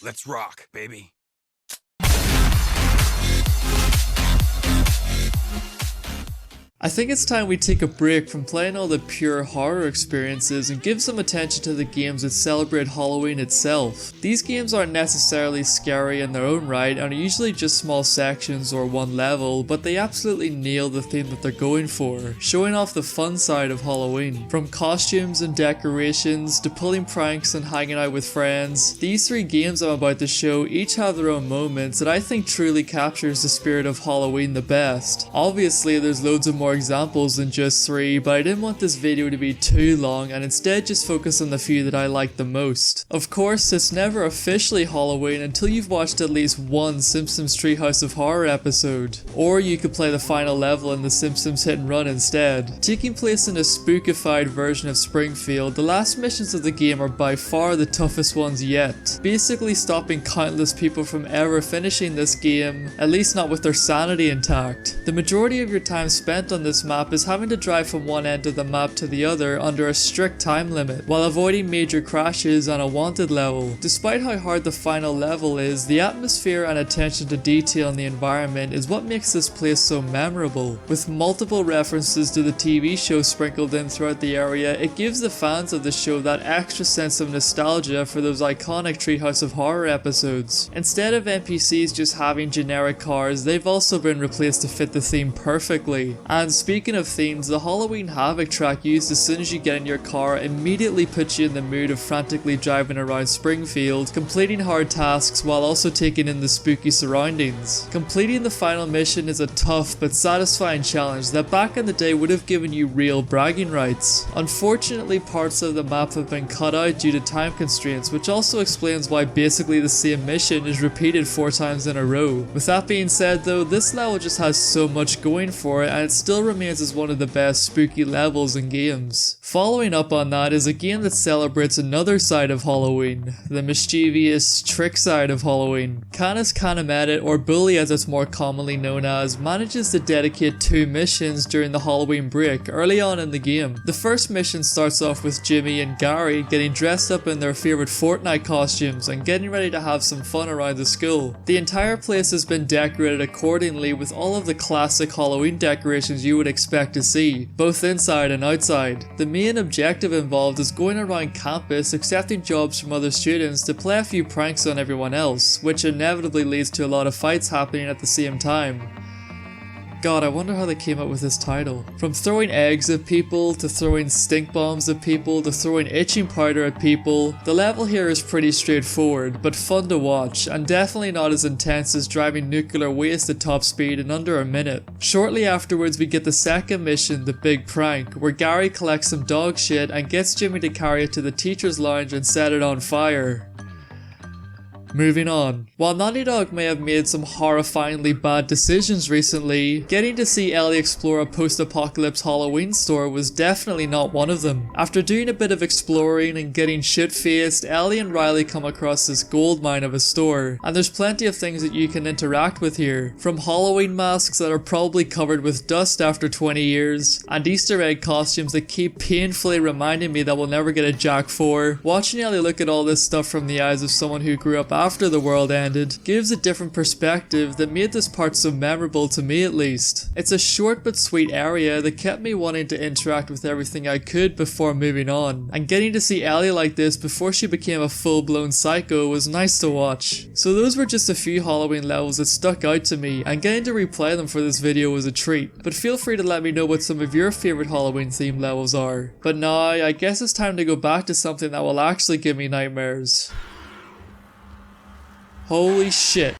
Let's rock, baby. I think it's time we take a break from playing all the pure horror experiences and give some attention to the games that celebrate Halloween itself. These games aren't necessarily scary in their own right and are usually just small sections or one level, but they absolutely nail the theme that they're going for, showing off the fun side of Halloween. From costumes and decorations to pulling pranks and hanging out with friends, these three games I'm about to show each have their own moments that I think truly captures the spirit of Halloween the best. Obviously there's loads of more examples than just three, but I didn't want this video to be too long and instead just focus on the few that I like the most. Of course, it's never officially Halloween until you've watched at least one Simpsons Treehouse of Horror episode, or you could play the final level in the Simpsons Hit and Run instead. Taking place in a spookified version of Springfield, the last missions of the game are by far the toughest ones yet, basically stopping countless people from ever finishing this game, at least not with their sanity intact. The majority of your time spent on this map is having to drive from one end of the map to the other under a strict time limit, while avoiding major crashes on a wanted level. Despite how hard the final level is, the atmosphere and attention to detail in the environment is what makes this place so memorable. With multiple references to the TV show sprinkled in throughout the area, it gives the fans of the show that extra sense of nostalgia for those iconic Treehouse of Horror episodes. Instead of NPCs just having generic cars, they've also been replaced to fit the theme perfectly. And speaking of themes, the Halloween Havoc track used as soon as you get in your car immediately puts you in the mood of frantically driving around Springfield, completing hard tasks while also taking in the spooky surroundings. Completing the final mission is a tough but satisfying challenge that back in the day would have given you real bragging rights. Unfortunately, parts of the map have been cut out due to time constraints, which also explains why basically the same mission is repeated 4 times in a row. With that being said though, this level just has so much going for it and it still remains as one of the best spooky levels in games. Following up on that is a game that celebrates another side of Halloween, the mischievous trick side of Halloween. Canis Canimetit, or Bully as it's more commonly known as, manages to dedicate 2 missions during the Halloween break early on in the game. The first mission starts off with Jimmy and Gary getting dressed up in their favourite Fortnite costumes and getting ready to have some fun around the school. The entire place has been decorated accordingly with all of the classic Halloween decorations you would expect to see, both inside and outside. The main objective involved is going around campus accepting jobs from other students to play a few pranks on everyone else, which inevitably leads to a lot of fights happening at the same time. God, I wonder how they came up with this title. From throwing eggs at people, to throwing stink bombs at people, to throwing itching powder at people, the level here is pretty straightforward, but fun to watch, and definitely not as intense as driving nuclear waste at top speed in under a minute. Shortly afterwards we get the second mission, the big prank, where Gary collects some dog shit and gets Jimmy to carry it to the teacher's lounge and set it on fire. Moving on. While Naughty Dog may have made some horrifyingly bad decisions recently, getting to see Ellie explore a post-apocalypse Halloween store was definitely not one of them. After doing a bit of exploring and getting shit-faced, Ellie and Riley come across this goldmine of a store, and there's plenty of things that you can interact with here, from Halloween masks that are probably covered with dust after 20 years, and Easter egg costumes that keep painfully reminding me that we'll never get a Jack 4. Watching Ellie look at all this stuff from the eyes of someone who grew up after the world ended gives a different perspective that made this part so memorable to me at least. It's a short but sweet area that kept me wanting to interact with everything I could before moving on, and getting to see Ellie like this before she became a full-blown psycho was nice to watch. So those were just a few Halloween levels that stuck out to me, and getting to replay them for this video was a treat. But feel free to let me know what some of your favourite Halloween themed levels are. But now, I guess it's time to go back to something that will actually give me nightmares. Holy shit.